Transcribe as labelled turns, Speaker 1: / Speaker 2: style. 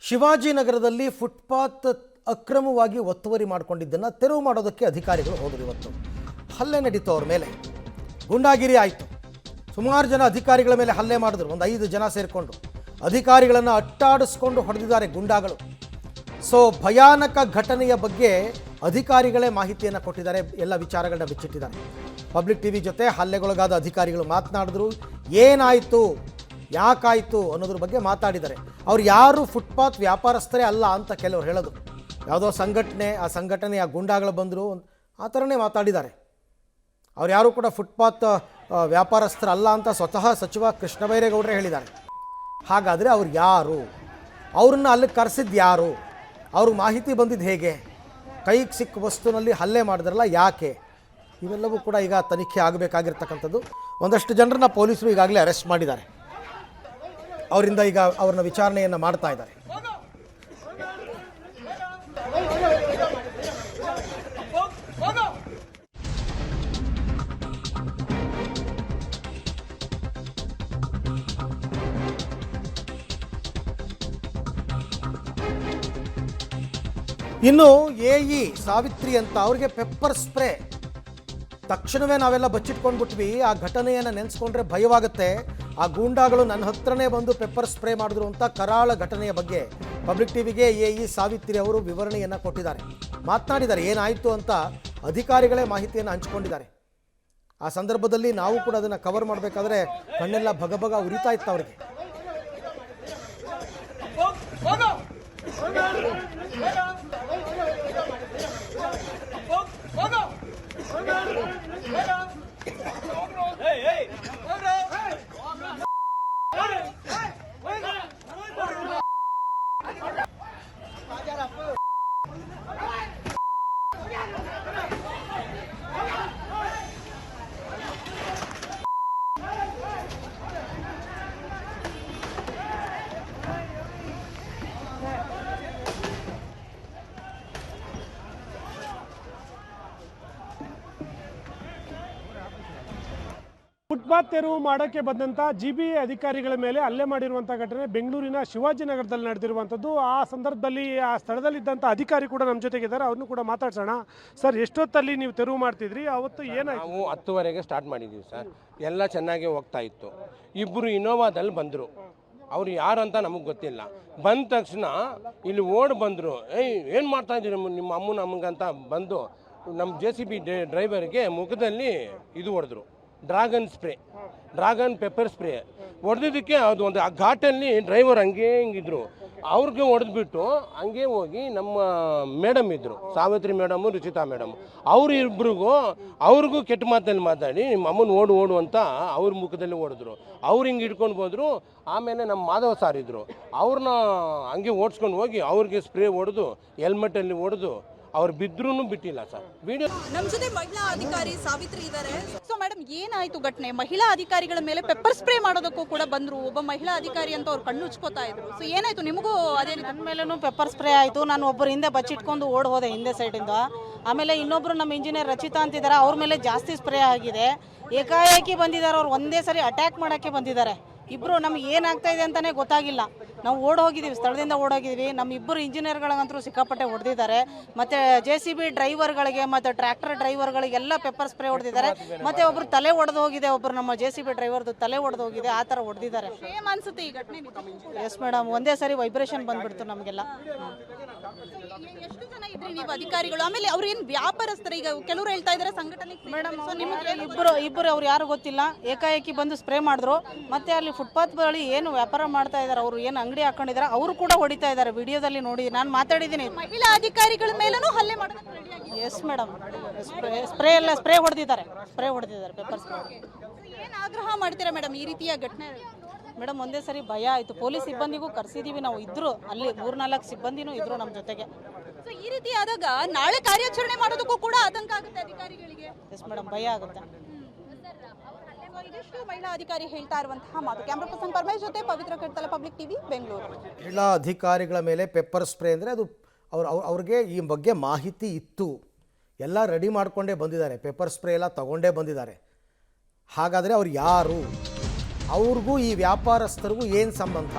Speaker 1: ಶಿವಾಜಿನಗರದಲ್ಲಿ footpath ಅಕ್ರಮವಾಗಿ ಒತ್ತುವರಿ ಮಾಡಿಕೊಂಡಿದ್ದನ್ನು ತೆರವು ಮಾಡೋದಕ್ಕೆ ಅಧಿಕಾರಿಗಳು ಹೋದರು. ಇವತ್ತು ಹಲ್ಲೆ ನಡೀತು, ಅವ್ರ ಮೇಲೆ ಗುಂಡಾಗಿರಿ ಆಯಿತು. ಸುಮಾರು ಜನ ಅಧಿಕಾರಿಗಳ ಮೇಲೆ ಹಲ್ಲೆ ಮಾಡಿದ್ರು. ಒಂದು 5 ಜನ ಸೇರಿಕೊಂಡು ಅಧಿಕಾರಿಗಳನ್ನು ಅಟ್ಟಾಡಿಸ್ಕೊಂಡು ಹೊಡೆದಿದ್ದಾರೆ ಗುಂಡಾಗಳು. ಸೊ ಭಯಾನಕ ಘಟನೆಯ ಬಗ್ಗೆ ಅಧಿಕಾರಿಗಳೇ ಮಾಹಿತಿಯನ್ನು ಕೊಟ್ಟಿದ್ದಾರೆ, ಎಲ್ಲ ವಿಚಾರಗಳನ್ನ ಬಿಚ್ಚಿಟ್ಟಿದ್ದಾರೆ. ಪಬ್ಲಿಕ್ ಟಿವಿ ಜೊತೆ ಹಲ್ಲೆಗೊಳಗಾದ ಅಧಿಕಾರಿಗಳು ಮಾತನಾಡಿದ್ರು. ಏನಾಯಿತು, ಯಾಕಾಯಿತು ಅನ್ನೋದ್ರ ಬಗ್ಗೆ ಮಾತಾಡಿದ್ದಾರೆ. ಅವ್ರು ಯಾರು ಫುಟ್ಪಾತ್ ವ್ಯಾಪಾರಸ್ಥರೇ ಅಲ್ಲ ಅಂತ ಕೆಲವರು ಹೇಳೋದು. ಯಾವುದೋ ಸಂಘಟನೆ, ಆ ಸಂಘಟನೆಯ ಗುಂಡಾಗಳು ಬಂದರು, ಆ ಥರನೇ ಮಾತಾಡಿದ್ದಾರೆ. ಅವ್ರು ಯಾರು ಕೂಡ ಫುಟ್ಪಾತ್ ವ್ಯಾಪಾರಸ್ಥರಲ್ಲ ಅಂತ ಸ್ವತಃ ಸಚಿವ ಕೃಷ್ಣ ಬೈರೇಗೌಡರೇ ಹೇಳಿದ್ದಾರೆ. ಹಾಗಾದರೆ ಅವ್ರು ಯಾರು, ಅವ್ರನ್ನ ಅಲ್ಲಿ ಕರೆಸಿದ್ದು ಯಾರು, ಅವ್ರಿಗೆ ಮಾಹಿತಿ ಬಂದಿದ್ದು ಹೇಗೆ, ಕೈಗೆ ಸಿಕ್ಕ ವಸ್ತುನಲ್ಲಿ ಹಲ್ಲೆ ಮಾಡಿದ್ರಲ್ಲ ಯಾಕೆ, ಇವೆಲ್ಲವೂ ಕೂಡ ಈಗ ತನಿಖೆ ಆಗಬೇಕಾಗಿರ್ತಕ್ಕಂಥದ್ದು. ಒಂದಷ್ಟು ಜನರನ್ನ ಪೊಲೀಸರು ಈಗಾಗಲೇ ಅರೆಸ್ಟ್ ಮಾಡಿದ್ದಾರೆ. ಅವರಿಂದ ಈಗ ಅವ್ರನ್ನ ವಿಚಾರಣೆಯನ್ನು ಮಾಡ್ತಾ ಇದ್ದಾರೆ. ಇನ್ನು ಎಇ ಸಾವಿತ್ರಿ ಅಂತ ಅವ್ರಿಗೆ ಪೆಪ್ಪರ್ ಸ್ಪ್ರೇ ತಕ್ಷಣವೇ ನಾವೆಲ್ಲ ಬಚ್ಚಿಟ್ಕೊಂಡ್ಬಿಟ್ವಿ. ಆ ಘಟನೆಯನ್ನು ನೆನೆಸ್ಕೊಂಡ್ರೆ ಭಯವಾಗುತ್ತೆ. ಆ ಗೂಂಡಾಗಳು ನನ್ನ ಹತ್ರನೇ ಬಂದು ಪೆಪ್ಪರ್ ಸ್ಪ್ರೇ ಮಾಡಿದ್ರು ಅಂತ ಕರಾಳ ಘಟನೆಯ ಬಗ್ಗೆ ಪಬ್ಲಿಕ್ ಟಿವಿಗೆ ಎಇ ಸಾವಿತ್ರಿ ಅವರು ವಿವರಣೆಯನ್ನು ಕೊಟ್ಟಿದ್ದಾರೆ, ಮಾತನಾಡಿದ್ದಾರೆ. ಏನಾಯಿತು ಅಂತ ಅಧಿಕಾರಿಗಳೇ ಮಾಹಿತಿಯನ್ನು ಹಂಚಿಕೊಂಡಿದ್ದಾರೆ. ಆ ಸಂದರ್ಭದಲ್ಲಿ ನಾವು ಕೂಡ ಅದನ್ನು ಕವರ್ ಮಾಡಬೇಕಾದ್ರೆ ಕಣ್ಣೆಲ್ಲ ಭಗಭಗ ಉರಿತಾ ಇತ್ತು ಅವರಿಗೆ.
Speaker 2: ಫುಟ್ಪಾತ್ ತೆರವು ಮಾಡೋಕ್ಕೆ ಬಂದಂಥ ಜಿಬಿ ಅಧಿಕಾರಿಗಳ ಮೇಲೆ ಹಲ್ಲೆ ಮಾಡಿರುವಂಥ ಘಟನೆ ಬೆಂಗಳೂರಿನ ಶಿವಾಜಿನಗರದಲ್ಲಿ ನಡೆದಿರುವಂಥದ್ದು. ಆ ಸಂದರ್ಭದಲ್ಲಿ ಆ ಸ್ಥಳದಲ್ಲಿದ್ದಂಥ ಅಧಿಕಾರಿ ಕೂಡ ನಮ್ಮ ಜೊತೆಗಿದ್ದಾರೆ, ಅವ್ರನ್ನೂ ಕೂಡ ಮಾತಾಡ್ಸೋಣ. ಸರ್, ಎಷ್ಟೊತ್ತಲ್ಲಿ ನೀವು ತೆರವು ಮಾಡ್ತಿದ್ರಿ, ಅವತ್ತು ಏನಾಯ್ತು?
Speaker 3: ನಾವು 10:30ಗೆ ಸ್ಟಾರ್ಟ್ ಮಾಡಿದ್ದೀವಿ ಸರ್. ಎಲ್ಲ ಚೆನ್ನಾಗಿ ಹೋಗ್ತಾ ಇತ್ತು. ಇಬ್ಬರು ಇನೋವಾದಲ್ಲಿ ಬಂದರು. ಅವ್ರು ಯಾರು ಅಂತ ನಮಗೆ ಗೊತ್ತಿಲ್ಲ. ಬಂದ ತಕ್ಷಣ ಇಲ್ಲಿ ಓಡ್ ಬಂದರು. ಏನು ಮಾಡ್ತಾ ಇದ್ದೀರಿ ನಿಮ್ಮ ಅಮ್ಮನ ಅಮ್ಮಂಗಂತ ಬಂದು ನಮ್ಮ JCB ಡ್ರೈವರ್ಗೆ ಮುಖದಲ್ಲಿ ಇದು ಹೊಡೆದ್ರು, ಡ್ರಾಗನ್ ಪೆಪ್ಪರ್ ಸ್ಪ್ರೇ ಹೊಡೆದಿದ್ದಕ್ಕೆ. ಅದು ಒಂದು ಆ ಘಾಟಲ್ಲಿ ಡ್ರೈವರ್ ಹಂಗೆ ಹಿಂಗಿದ್ರು. ಅವ್ರಿಗೆ ಹೊಡೆದ್ಬಿಟ್ಟು ಹಂಗೆ ಹೋಗಿ ನಮ್ಮ ಮೇಡಮ್ ಇದ್ದರು, ಸಾವಿತ್ರಿ ಮೇಡಮು, ರುಚಿತಾ ಮೇಡಮ್, ಅವ್ರಿಗೂ ಕೆಟ್ಟ ಮಾತಲ್ಲಿ ಮಾತಾಡಿ ನಿಮ್ಮ ಅಮ್ಮನ ಓಡು ಅಂತ ಅವ್ರ ಮುಖದಲ್ಲಿ ಹೊಡೆದ್ರು. ಅವ್ರು ಹಿಂಗೆ ಹಿಡ್ಕೊಂಡು ಹೋದ್ರು. ಆಮೇಲೆ ನಮ್ಮ ಮಾಧವ ಸಾರ್ ಇದ್ದರು, ಅವ್ರನ್ನ ಹಂಗೆ ಓಡಿಸ್ಕೊಂಡು ಹೋಗಿ ಅವ್ರಿಗೆ ಸ್ಪ್ರೇ ಹೊಡೆದು ಹೆಲ್ಮೆಟಲ್ಲಿ ಹೊಡೆದು ಅವ್ರು ಬಿದ್ರೂ ಬಿಟ್ಟಿಲ್ಲ ಸರ್. ವಿಡಿಯೋ
Speaker 4: ನಮ್ಮ ಜೊತೆ ಮಹಿಳಾ ಅಧಿಕಾರಿ ಸಾವಿತ್ರಿ ಇದ್ದಾರೆ. ಸೊ ಮೇಡಮ್, ಏನಾಯ್ತು ಘಟನೆ? ಮಹಿಳಾ ಅಧಿಕಾರಿಗಳ ಮೇಲೆ ಪೆಪ್ಪರ್ ಸ್ಪ್ರೇ ಮಾಡೋದಕ್ಕೂ ಕೂಡ ಬಂದ್ರು. ಒಬ್ಬ ಮಹಿಳಾ ಅಧಿಕಾರಿ ಅಂತ ಅವ್ರು ಕಣ್ಣು ಉಚ್ಕೋತಾ ಇದ್ರು. ಸೊ ಏನಾಯ್ತು ನಿಮಗೂ? ಅದೇ
Speaker 5: ನನ್ನ ಮೇಲೂ ಪೆಪ್ಪರ್ ಸ್ಪ್ರೇ ಆಯಿತು. ನಾನು ಒಬ್ಬರು ಹಿಂದೆ ಬಚ್ಚಿಟ್ಕೊಂಡು ಓಡ್ ಹೋದೆ ಹಿಂದೆ ಸೈಡಿಂದ. ಆಮೇಲೆ ಇನ್ನೊಬ್ರು ನಮ್ಮ ಇಂಜಿನಿಯರ್ ರಚಿತಾ ಅಂತಿದ್ದಾರೆ, ಅವ್ರ ಮೇಲೆ ಜಾಸ್ತಿ ಸ್ಪ್ರೇ ಆಗಿದೆ. ಏಕಾಏಕಿ ಬಂದಿದ್ದಾರೆ, ಅವ್ರು ಒಂದೇ ಸರಿ ಅಟ್ಯಾಕ್ ಮಾಡೋಕ್ಕೆ ಬಂದಿದ್ದಾರೆ. ಇಬ್ಬರು ನಮ್ಗೆ ಏನಾಗ್ತಾ ಇದೆ ಅಂತಲೇ ಗೊತ್ತಾಗಿಲ್ಲ. ನಾವು ಓಡೋಗಿದ್ದೀವಿ, ಸ್ಥಳದಿಂದ ಓಡೋಗಿದ್ದೀವಿ. ನಮ್ಮ ಇಬ್ಬರು ಇಂಜಿನಿಯರ್ಗಳಿಗಂತೂ ಸಿಕ್ಕಾಪಟ್ಟೆ ಹೊಡೆದಿದ್ದಾರೆ. ಮತ್ತು JCB ಡ್ರೈವರ್ಗಳಿಗೆ ಮತ್ತು ಟ್ರ್ಯಾಕ್ಟರ್ ಡ್ರೈವರ್ಗಳಿಗೆಲ್ಲ ಪೆಪ್ಪರ್ ಸ್ಪ್ರೇ ಹೊಡೆದಿದ್ದಾರೆ. ಮತ್ತು ಒಬ್ಬರು ತಲೆ ಒಡೆದು ಹೋಗಿದೆ, ಒಬ್ಬರು ನಮ್ಮ JCB ಡ್ರೈವರ್ದು ತಲೆ ಒಡೆದು ಹೋಗಿದೆ. ಆ ಥರ ಹೊಡೆದಿದ್ದಾರೆ.
Speaker 4: ಏನ್ ಅನ್ಸುತ್ತೆ ಈ ಘಟನೆ?
Speaker 5: ಎಸ್ ಮೇಡಮ್, ಒಂದೇ ಸರಿ ವೈಬ್ರೇಷನ್ ಬಂದ್ಬಿಡ್ತು ನಮಗೆಲ್ಲ.
Speaker 4: ಎಷ್ಟು ಜನ ಇದ್ರಿ ನೀವು ಅಧಿಕಾರಿಗಳು? ಆಮೇಲೆ ಅವ್ರು ಏನು ವ್ಯಾಪಾರಸ್ಥರು? ಈಗ ಕೆಲವರು ಹೇಳ್ತಾ ಇದ್ದಾರೆ ಸಂಘಟನೆ
Speaker 5: ಮೇಡಮ್. ನಿಮಗೆ ಇಬ್ಬರು ಅವ್ರು ಯಾರು ಗೊತ್ತಿಲ್ಲ, ಏಕಾಏಕಿ ಬಂದು ಸ್ಪ್ರೇ ಮಾಡಿದ್ರು. ಮತ್ತು ಅಲ್ಲಿ ಫುಟ್ಪಾತ್ ಬಳಿ ಏನು ವ್ಯಾಪಾರ ಮಾಡ್ತಾ ಇದ್ದಾರೆ, ಅವರು ಏನು ಅಂಗಡಿ ಹಾಕೊಂಡಿದ್ದಾರೆ, ಅವರು ಕೂಡ ಹೊಡಿತಾ ಇದ್ದಾರೆ. ವಿಡಿಯೋದಲ್ಲಿ ನೋಡಿ, ನಾನು ಮಾತಾಡಿದ್ದೀನಿ.
Speaker 4: ಮಹಿಳಾ ಅಧಿಕಾರಿಗಳ ಮೇಲೂ ಹಲ್ಲೆ ಮಾಡೋದಕ್ಕೆ ರೆಡಿ ಆಗಿ?
Speaker 5: ಎಸ್ ಮೇಡಮ್, ಸ್ಪ್ರೇ ಹೊಡೆದಿದ್ದಾರೆ ಪೆಪ್ಪರ್ ಸ್ಪ್ರೇ.
Speaker 4: ಏನು ಆಗ್ರಹ ಮಾಡ್ತೀರಾ ಮೇಡಮ್ ಈ ರೀತಿಯ ಘಟನೆ?
Speaker 5: ಮೇಡಮ್, ಒಂದೇ ಸರಿ ಭಯ ಆಯಿತು. ಪೊಲೀಸ್ ಸಿಬ್ಬಂದಿಗೂ ಕರೆಸಿದ್ದೀವಿ ನಾವು. ಇದ್ರು ಅಲ್ಲಿ 3-4 ಸಿಬ್ಬಂದಿನೂ ಇದ್ರು ನಮ್ಮ ಜೊತೆಗೆ.
Speaker 4: ಸೊ ಈ ರೀತಿ ಆದಾಗ ನಾಳೆ ಕಾರ್ಯಾಚರಣೆ ಮಾಡೋದಕ್ಕೂ ಕೂಡ ಆತಂಕ ಆಗುತ್ತೆ ಅಧಿಕಾರಿಗಳಿಗೆ.
Speaker 5: ಎಸ್ ಮೇಡಮ್, ಭಯ ಆಗುತ್ತೆ.
Speaker 4: ಇದಷ್ಟು ಮಹಿಳಾ ಅಧಿಕಾರಿ ಹೇಳ್ತಾ ಇರುವಂತಹ ಮಾತು. ಕ್ಯಾಮ್ರಾ ಪರ್ಸನ್ ಪರಮೇಶ್ ಜೊತೆ ಪವಿತ್ರ ಕಟ್ತಲ, ಪಬ್ಲಿಕ್ ಟಿವಿ, ಬೆಂಗಳೂರು.
Speaker 1: ಮಹಿಳಾ ಅಧಿಕಾರಿಗಳ ಮೇಲೆ ಪೆಪ್ಪರ್ ಸ್ಪ್ರೇ ಅಂದರೆ ಅದು ಅವ್ರಿಗೆ ಈ ಬಗ್ಗೆ ಮಾಹಿತಿ ಇತ್ತು, ಎಲ್ಲ ರೆಡಿ ಮಾಡಿಕೊಂಡೇ ಬಂದಿದ್ದಾರೆ, ಪೆಪ್ಪರ್ ಸ್ಪ್ರೇ ಎಲ್ಲ ತಗೊಂಡೇ ಬಂದಿದ್ದಾರೆ. ಹಾಗಾದರೆ ಅವ್ರು ಯಾರು, ಅವ್ರಿಗೂ ಈ ವ್ಯಾಪಾರಸ್ಥರಿಗೂ ಏನು ಸಂಬಂಧ?